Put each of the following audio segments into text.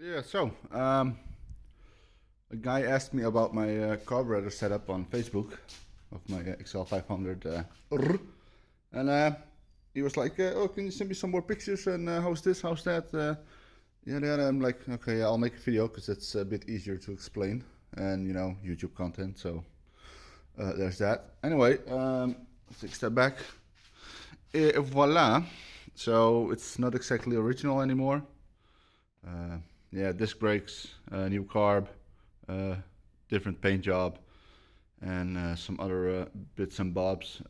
Yeah, so a guy asked me about my carburetor setup on Facebook of my XL500R, and he was like, "Oh, can you send me some more pictures? And how's this? How's that?" Yeah. I'm like, "Okay, yeah, I'll make a video because it's a bit easier to explain, and YouTube content." So there's that. Anyway, let's take a step back. Voila! So it's not exactly original anymore. Yeah, disc brakes, new carb, different paint job, and some other bits and bobs.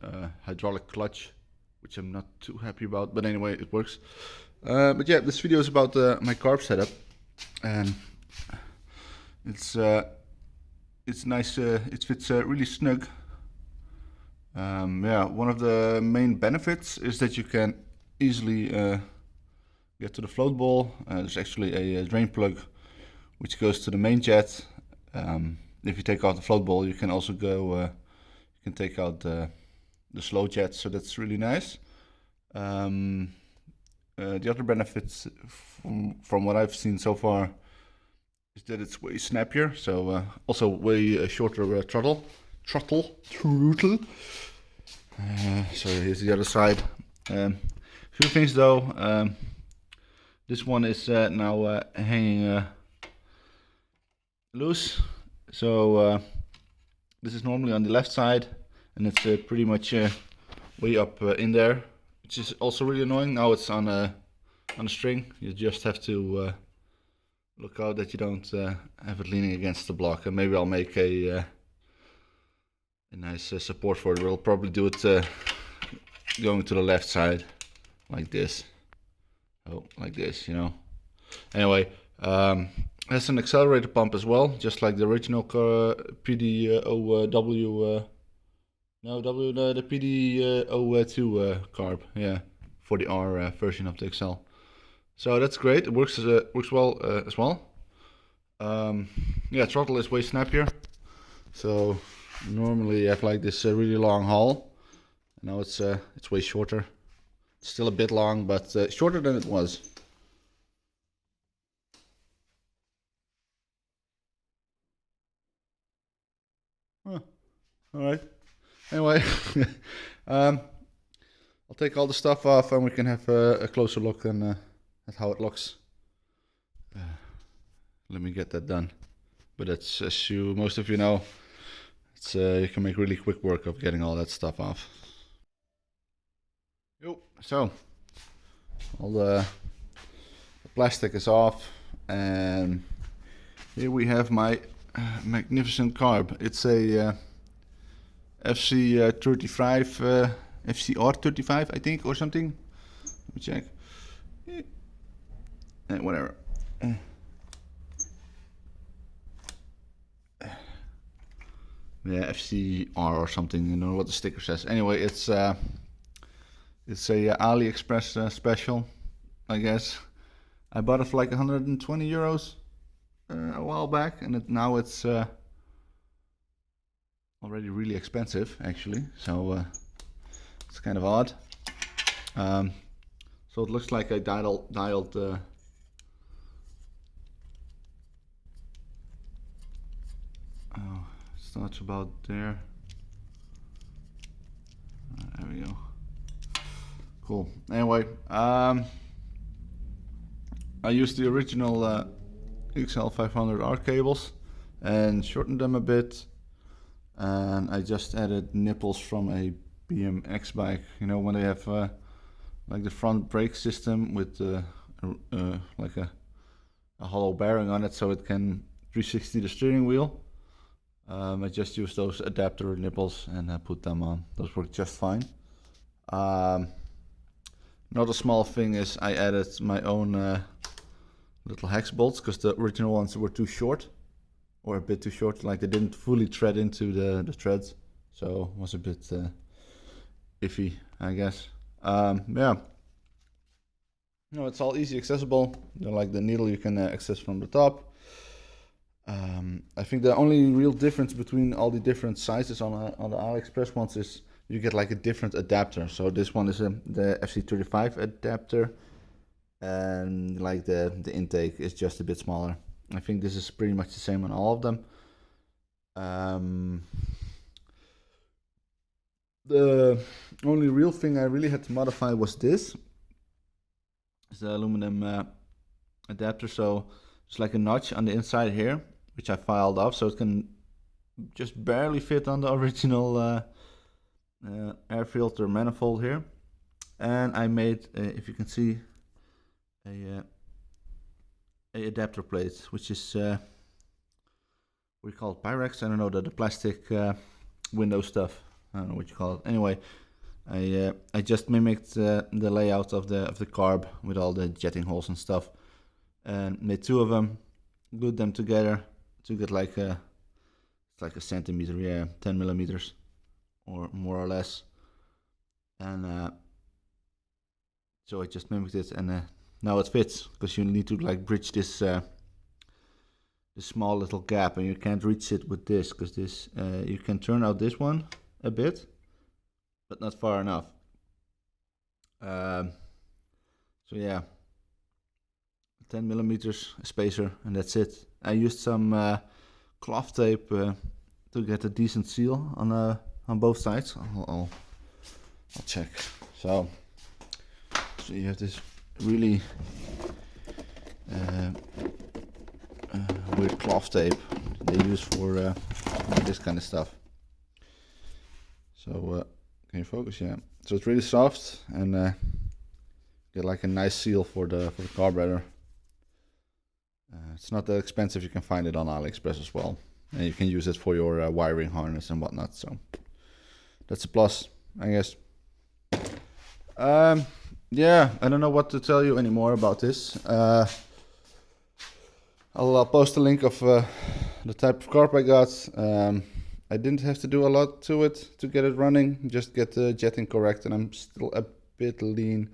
Hydraulic clutch, which I'm not too happy about, but anyway, it works. But yeah, this video is about my carb setup, and it's nice. It fits really snug. Yeah, one of the main benefits is that you can easily get to the float bowl. There's actually a drain plug which goes to the main jet. If you take out the float bowl, you can also go. You can take out the slow jet, so that's really nice. The other benefits from what I've seen so far is that it's way snappier, so also way shorter throttle. So here's the other side. Few things though. This one is now hanging loose, so this is normally on the left side, and it's pretty much way up in there, which is also really annoying. Now it's on a string. You just have to look out that you don't have it leaning against the block, and maybe I'll make a nice support for it. We'll probably do it going to the left side like this. Oh, like this, Anyway, has an accelerator pump as well, just like the original PDOW. The PDO2 carb, yeah, for the R version of the XL. So that's great. It works well as well. Yeah, throttle is way snappier. So normally you have like this really long haul. Now it's way shorter. Still a bit long, but shorter than it was. Huh. All right. Anyway, I'll take all the stuff off and we can have a closer look at how it looks. Let me get that done. But it's, as most of you know, it's you can make really quick work of getting all that stuff off. So all the plastic is off, and here we have my magnificent carb. It's a FC35, FCR35, I think, or something. Let me check. Whatever. Yeah, FCR or something. You know what the sticker says. Anyway, it's a AliExpress special, I guess. I bought it for like 120 euros a while back, and now it's already really expensive, actually. So it's kind of odd. So it looks like I dialed oh, it starts about there. There we go. Cool. Anyway, I used the original XL500R cables and shortened them a bit, and I just added nipples from a BMX bike. When they have like the front brake system with like a hollow bearing on it, so it can 360 the steering wheel. I just used those adapter nipples and I put them on. Those work just fine. Another small thing is I added my own little hex bolts, because the original ones were too short, or a bit too short, like they didn't fully thread into the threads, so it was a bit iffy, I guess. Yeah, it's all easy accessible. Like the needle you can access from the top. I think the only real difference between all the different sizes on the AliExpress ones is you get like a different adapter. So this one is the FC35 adapter, and like the intake is just a bit smaller. I think this is pretty much the same on all of them. The only real thing I really had to modify was this. It's the aluminum adapter, so it's like a notch on the inside here, which I filed off so it can just barely fit on the original air filter manifold here. And I made, if you can see, a adapter plate, which is we call it Pyrex. I don't know, the plastic window stuff. I don't know what you call it. Anyway, I just mimicked the layout of the carb with all the jetting holes and stuff, and made two of them, glued them together to get like a centimeter, yeah, 10 millimeters, or more or less. And so I just mimicked it, and now it fits, because you need to like bridge this this small little gap, and you can't reach it with this, because this you can turn out this one a bit, but not far enough. So yeah, 10 millimeters spacer, and that's it. I used some cloth tape to get a decent seal on both sides. I'll check. So you have this really weird cloth tape they use for this kind of stuff. So can you focus? Yeah. So it's really soft, and get like a nice seal for the carburetor. It's not that expensive. You can find it on AliExpress as well, and you can use it for your wiring harness and whatnot. So that's a plus, I guess. Yeah, I don't know what to tell you anymore about this. I'll post a link of the type of carb I got. I didn't have to do a lot to it to get it running, just get the jetting correct, and I'm still a bit lean,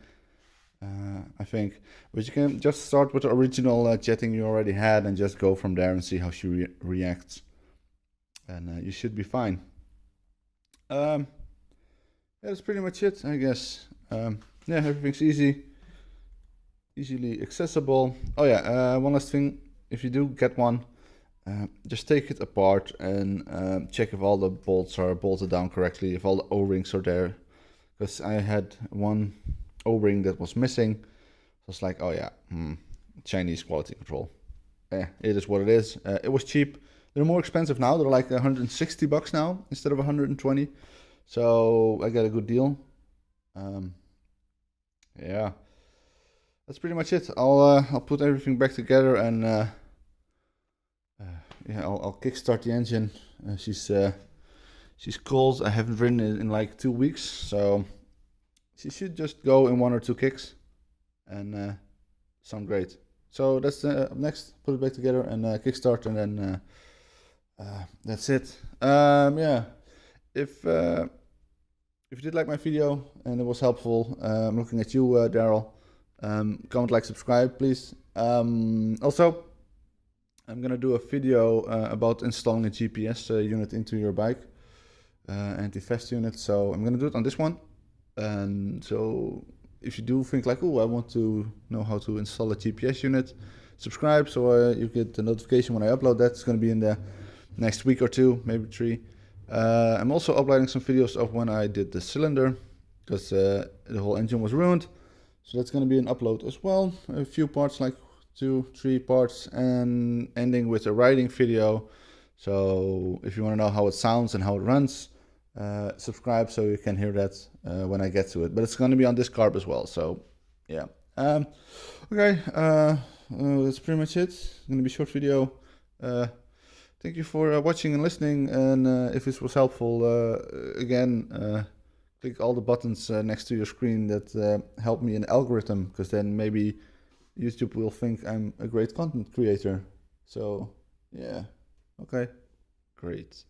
I think. But you can just start with the original jetting you already had and just go from there and see how she reacts. And you should be fine. Yeah, that's pretty much it, I guess. Yeah, everything's easily accessible. Oh yeah, one last thing. If you do get one, just take it apart and check if all the bolts are bolted down correctly, if all the O-rings are there. Because I had one O-ring that was missing. So it's like, oh yeah, Chinese quality control. Yeah, it is what it is. It was cheap. They're more expensive now. They're like $160 now instead of 120. So I got a good deal. Yeah, that's pretty much it. I'll put everything back together, and yeah, I'll kickstart the engine. She's cold. I haven't ridden it in like 2 weeks, so she should just go in 1 or 2 kicks and sound great. So that's up next. Put it back together and kickstart, and then that's it. Yeah, if you did like my video and it was helpful, I'm looking at you, Daryl. Comment, like, subscribe, please. Also, I'm gonna do a video about installing a GPS unit into your bike, anti-theft unit. So I'm gonna do it on this one. And so if you do think like, oh, I want to know how to install a GPS unit, subscribe so you get the notification when I upload that. It's gonna be in the next week or 2, maybe 3. I'm also uploading some videos of when I did the cylinder, because the whole engine was ruined. So that's going to be an upload as well. A few parts, like 2-3 parts, and ending with a riding video. So if you want to know how it sounds and how it runs, subscribe so you can hear that when I get to it. But it's going to be on this carb as well. So yeah. Okay. That's pretty much it. It's going to be a short video. Thank you for watching and listening, and if this was helpful, again, click all the buttons next to your screen that help me in the algorithm, because then maybe YouTube will think I'm a great content creator. So yeah, okay, great.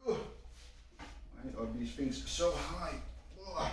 Why are these things so high? Go on.